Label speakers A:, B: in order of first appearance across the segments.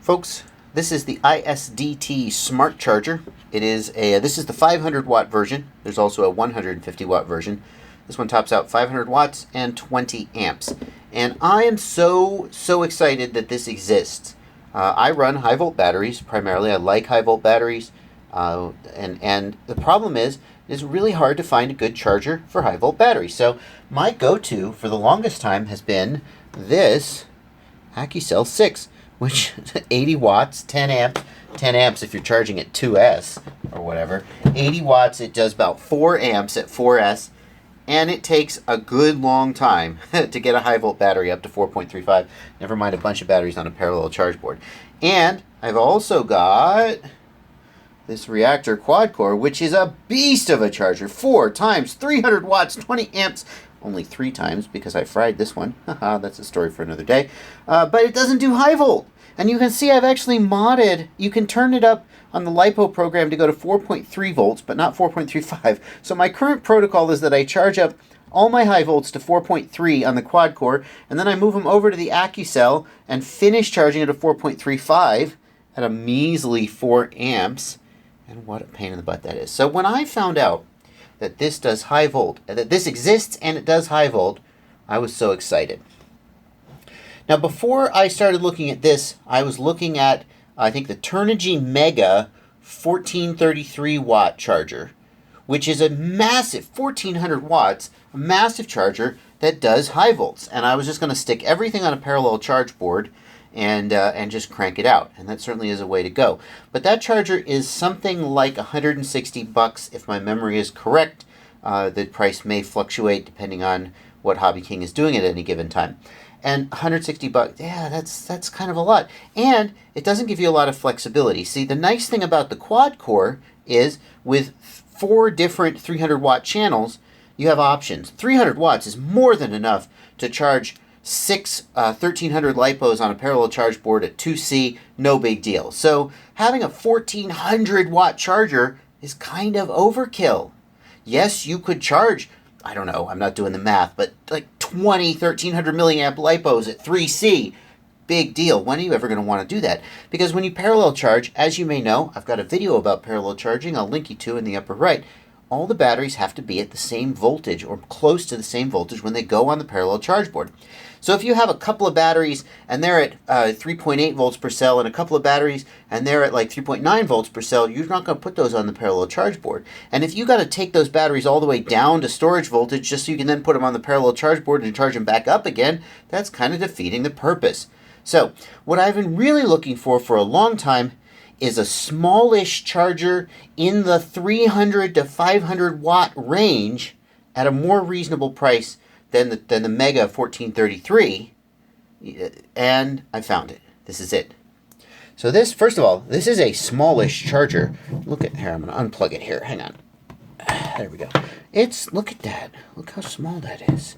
A: Folks, this is the iSDT Smart Charger. This is the 500 watt version. There's also a 150 watt version. This one tops out 500 watts and 20 amps. And I am so excited that this exists. I run high volt batteries primarily. I like high volt batteries. And the problem is, it's really hard to find a good charger for high volt batteries. So my go-to for the longest time has been this AccuCell 6, which 80 watts, 10 amps if you're charging at 2S or whatever. 80 watts, it does about 4 amps at 4S, and it takes a good long time to get a high volt battery up to 4.35, never mind a bunch of batteries on a parallel charge board. And I've also got this reactor quad core, which is a beast of a charger. 4 times 300 watts, 20 amps. Only 3 times because I fried this one. Haha, that's a story for another day. But it doesn't do high volt. And you can see I've actually modded. You can turn it up on the LiPo program to go to 4.3 volts, but not 4.35. So my current protocol is that I charge up all my high volts to 4.3 on the quad core, and then I move them over to the AccuCell and finish charging it at 4.35 at a measly 4 amps. And what a pain in the butt that is. So when I found out that this does high volt, that this exists and it does high volt, I was so excited. Now before I started looking at this, I was looking at, I think, the Turnigy Mega 1433 watt charger, which is a massive 1400 watts, a massive charger that does high volts. And I was just going to stick everything on a parallel charge board and just crank it out. And that certainly is a way to go. But that charger is something like $160 if my memory is correct. The price may fluctuate depending on what Hobby King is doing at any given time. And $160, yeah, that's kind of a lot. And it doesn't give you a lot of flexibility. See, the nice thing about the quad core is with 4 different 300 watt channels, you have options. 300 watts is more than enough to charge 6 1300 LiPos on a parallel charge board at 2C, no big deal. So having a 1400 watt charger is kind of overkill. Yes, you could charge, I don't know, I'm not doing the math, but like 20 1300 milliamp LiPos at 3C, big deal. When are you ever going to want to do that? Because when you parallel charge, as you may know, I've got a video about parallel charging I'll link you to in the upper right. All the batteries have to be at the same voltage or close to the same voltage when they go on the parallel charge board. So if you have a couple of batteries and they're at 3.8 volts per cell and a couple of batteries and they're at like 3.9 volts per cell, you're not going to put those on the parallel charge board. And if you got to take those batteries all the way down to storage voltage just so you can then put them on the parallel charge board and charge them back up again, that's kind of defeating the purpose. So what I've been really looking for a long time is a smallish charger in the 300 to 500 watt range at a more reasonable price than the Mega 1433, and I found it. This is it. So this, first of all, this is a smallish charger. Look at here. I'm going to unplug it here. Hang on. There we go. Look at that. Look how small that is.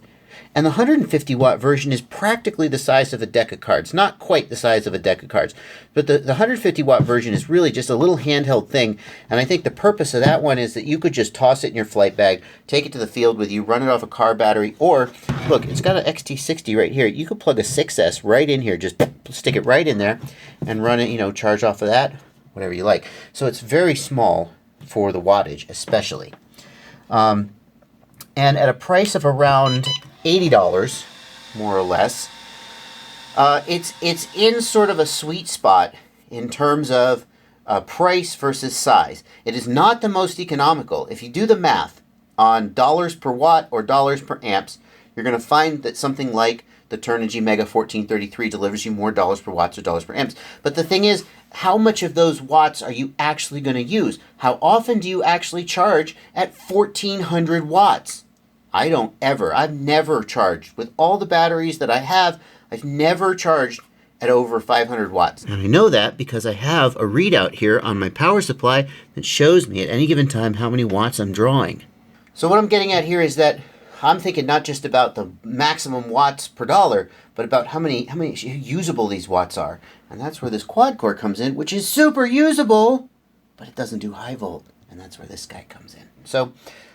A: And the 150 watt version is practically the size of a deck of cards. Not quite the size of a deck of cards. But the 150 watt version is really just a little handheld thing. And I think the purpose of that one is that you could just toss it in your flight bag, take it to the field with you, run it off a car battery. Or, look, it's got an XT60 right here. You could plug a 6S right in here. Just stick it right in there and run it, charge off of that, whatever you like. So it's very small for the wattage, especially. And at a price of around $80, more or less. It's in sort of a sweet spot in terms of price versus size. It is not the most economical. If you do the math on dollars per watt or dollars per amps, you're going to find that something like the Turnigy Mega 1433 delivers you more dollars per watts or dollars per amps. But the thing is, how much of those watts are you actually going to use? How often do you actually charge at 1400 watts? I've never charged. With all the batteries that I have, I've never charged at over 500 watts. And I know that because I have a readout here on my power supply that shows me at any given time how many watts I'm drawing. So what I'm getting at here is that I'm thinking not just about the maximum watts per dollar, but about how many usable these watts are. And that's where this quad core comes in, which is super usable, but it doesn't do high volt. And that's where this guy comes in. So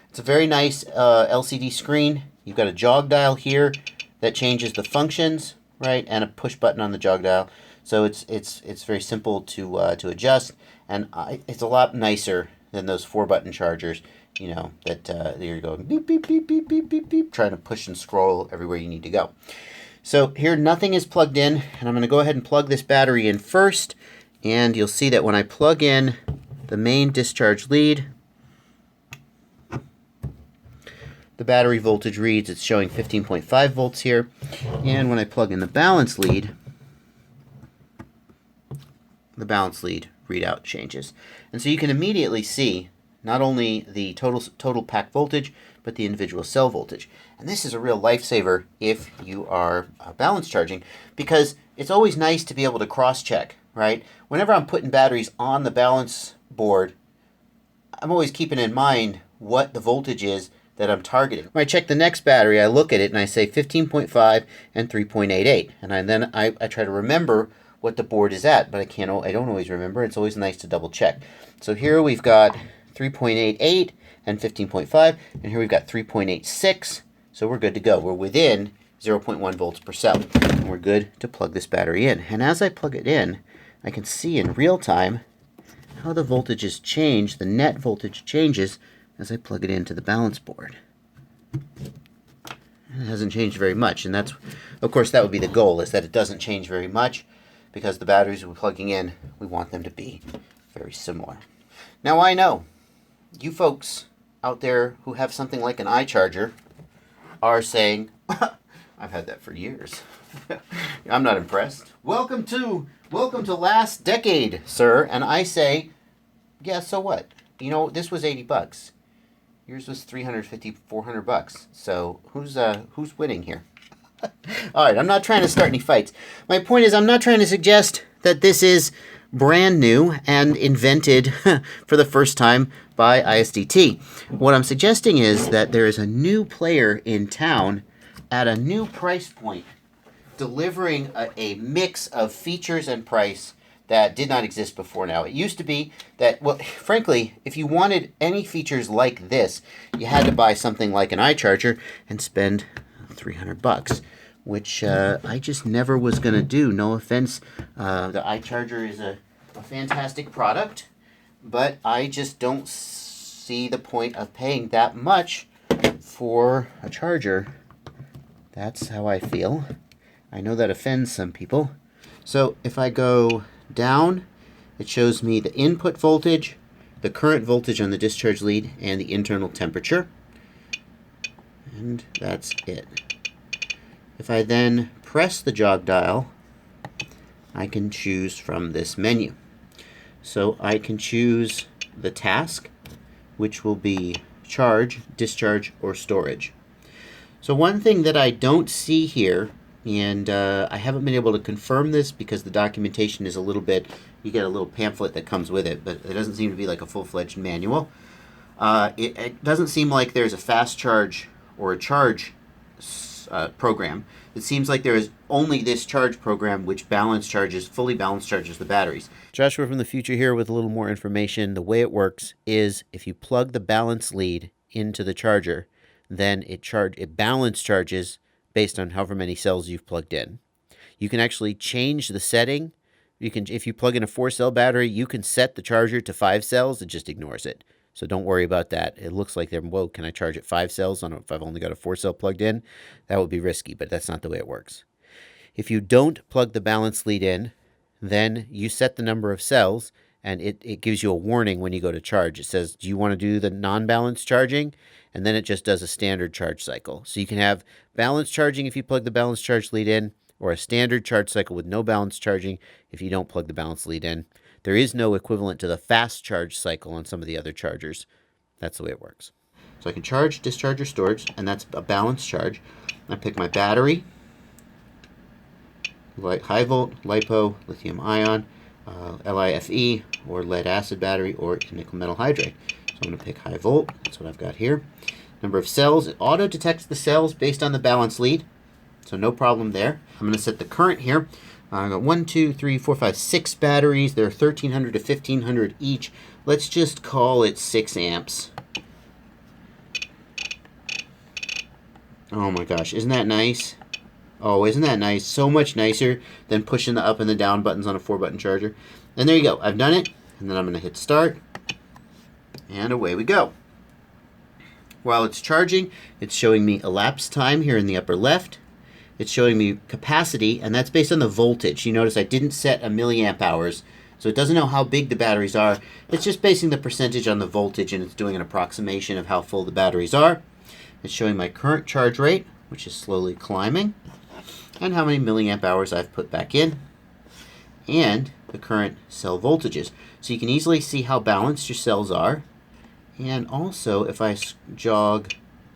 A: it's a very nice LCD screen. You've got a jog dial here that changes the functions, right? And a push button on the jog dial. So it's very simple to adjust, and it's a lot nicer than those 4-button chargers, you know, that you're going beep, beep, beep, beep, beep, beep, beep, trying to push and scroll everywhere you need to go. So here nothing is plugged in, and I'm going to go ahead and plug this battery in first, and you'll see that when I plug in the main discharge lead, the battery voltage reads, it's showing 15.5 volts here, and when I plug in the balance lead, the balance lead readout changes. And so you can immediately see not only the total pack voltage, but the individual cell voltage. And this is a real lifesaver if you are balance charging, because it's always nice to be able to cross-check, right? Whenever I'm putting batteries on the balance board, I'm always keeping in mind what the voltage is that I'm targeting. When I check the next battery, I look at it and I say 15.5 and 3.88. And then I try to remember what the board is at, but I don't always remember. It's always nice to double check. So here we've got 3.88 and 15.5, and here we've got 3.86, so we're good to go. We're within 0.1 volts per cell, and we're good to plug this battery in. And as I plug it in, I can see in real time how the voltages change, the net voltage changes as I plug it into the balance board. It hasn't changed very much, and that's, of course, that would be the goal, is that it doesn't change very much, because the batteries we're plugging in, we want them to be very similar. Now I know you folks out there who have something like an iCharger are saying, I've had that for years. I'm not impressed. Welcome to last decade, sir. And I say, yeah, so what? You know, this was $80. Yours was $350, $400. So who's winning here? All right, I'm not trying to start any fights. My point is, I'm not trying to suggest that this is brand new and invented for the first time by iSDT. What I'm suggesting is that there is a new player in town at a new price point, delivering a mix of features and price that did not exist before now. It used to be that, well, frankly, if you wanted any features like this, you had to buy something like an iCharger and spend $300, which I just never was going to do. No offense, the iCharger is a fantastic product, but I just don't see the point of paying that much for a charger. That's how I feel. I know that offends some people. So if I go down, it shows me the input voltage, the current voltage on the discharge lead, and the internal temperature. And that's it. If I then press the jog dial, I can choose from this menu. So I can choose the task, which will be charge, discharge, or storage. So one thing that I don't see here, and I haven't been able to confirm this because the documentation is a little bit, you get a little pamphlet that comes with it, but it doesn't seem to be like a full-fledged manual. It doesn't seem like there's a fast charge or a charge program. It seems like there is only this charge program which fully balance charges the batteries. Joshua from the future here with a little more information. The way it works is if you plug the balance lead into the charger, then it balance charges based on however many cells you've plugged in. You can actually change the setting. If you plug in a 4-cell battery, you can set the charger to 5 cells. It just ignores it. So don't worry about that. It looks like whoa, can I charge at 5 cells if I've only got a 4-cell plugged in? That would be risky, but that's not the way it works. If you don't plug the balance lead in, then you set the number of cells, and it gives you a warning when you go to charge. It says, do you want to do the non-balance charging? And then it just does a standard charge cycle. So you can have balance charging if you plug the balance charge lead in, or a standard charge cycle with no balance charging if you don't plug the balance lead in. There is no equivalent to the fast charge cycle on some of the other chargers. That's the way it works. So I can charge, discharge, or storage, and that's a balanced charge. I pick my battery, high volt, LiPo, lithium ion, LiFe, or lead acid battery, or nickel metal hydride. So I'm going to pick high volt. That's what I've got here. Number of cells. It auto detects the cells based on the balance lead, so no problem there. I'm going to set the current here. I've got 1, 2, 3, 4, 5, 6 batteries. They're 1,300 to 1,500 each. Let's just call it 6 amps. Oh my gosh, isn't that nice? Oh, isn't that nice? So much nicer than pushing the up and the down buttons on a 4-button charger. And there you go. I've done it. And then I'm going to hit start. And away we go. While it's charging, it's showing me elapsed time here in the upper left. It's showing me capacity, and that's based on the voltage. You notice I didn't set a milliamp hours, so it doesn't know how big the batteries are. It's just basing the percentage on the voltage, and it's doing an approximation of how full the batteries are. It's showing my current charge rate, which is slowly climbing, and how many milliamp hours I've put back in, and the current cell voltages. So you can easily see how balanced your cells are. And also, if I jog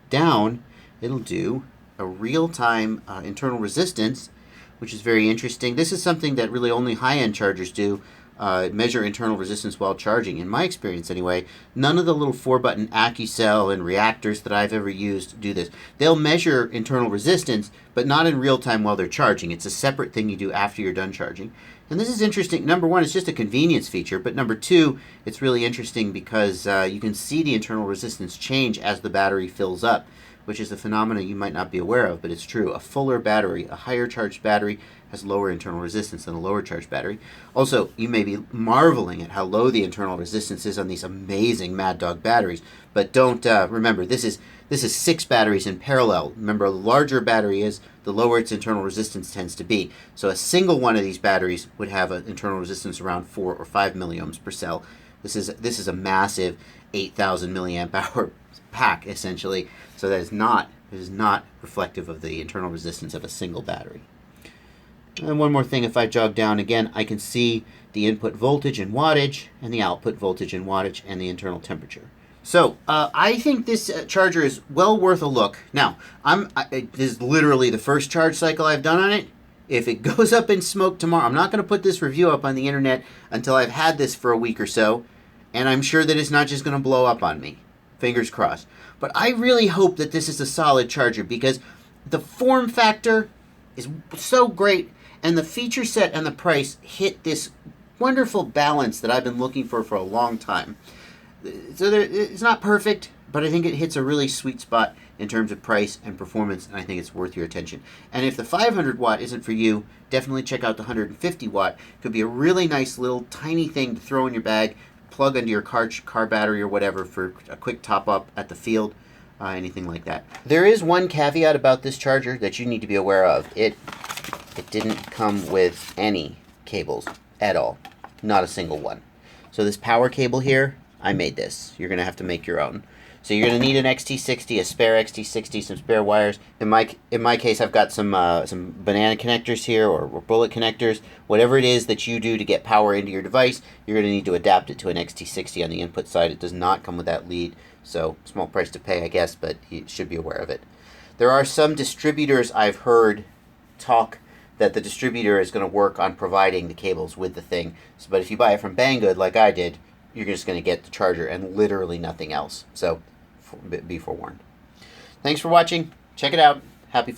A: down, it'll do a real-time internal resistance, which is very interesting. This is something that really only high-end chargers do, measure internal resistance while charging. In my experience anyway, none of the little 4-button AccuCell and reactors that I've ever used do this. They'll measure internal resistance, but not in real time while they're charging. It's a separate thing you do after you're done charging. And this is interesting. Number one, it's just a convenience feature, but number two, it's really interesting because you can see the internal resistance change as the battery fills up, which is a phenomenon you might not be aware of, but it's true. A fuller battery, a higher charged battery, has lower internal resistance than a lower charged battery. Also, you may be marveling at how low the internal resistance is on these amazing Mad Dog batteries, but don't remember, this is 6 batteries in parallel. Remember, the larger a battery is, the lower its internal resistance tends to be. So a single one of these batteries would have an internal resistance around 4 or 5 milliohms per cell. This is a massive 8,000 milliamp hour pack, essentially. So that is not reflective of the internal resistance of a single battery. And one more thing, if I jog down again, I can see the input voltage and wattage, and the output voltage and wattage, and the internal temperature. So I think this charger is well worth a look. Now, this is literally the first charge cycle I've done on it. If it goes up in smoke tomorrow, I'm not going to put this review up on the internet until I've had this for a week or so, and I'm sure that it's not just going to blow up on me. Fingers crossed. But I really hope that this is a solid charger because the form factor is so great, and the feature set and the price hit this wonderful balance that I've been looking for a long time. So it's not perfect, but I think it hits a really sweet spot in terms of price and performance, and I think it's worth your attention. And if the 500 watt isn't for you, definitely check out the 150 watt. It could be a really nice little tiny thing to throw in your bag, plug into your car battery or whatever for a quick top up at the field, anything like that. There is one caveat about this charger that you need to be aware of. It didn't come with any cables at all, not a single one. So this power cable here, I made this. You're going to have to make your own. So you're going to need an XT60, a spare XT60, some spare wires. In my case, I've got some banana connectors here or bullet connectors. Whatever it is that you do to get power into your device, you're going to need to adapt it to an XT60 on the input side. It does not come with that lead, so small price to pay, I guess, but you should be aware of it. There are some distributors I've heard talk that the distributor is going to work on providing the cables with the thing. So, but if you buy it from Banggood, like I did, you're just going to get the charger and literally nothing else. So be forewarned. Thanks for watching. Check it out. Happy flying.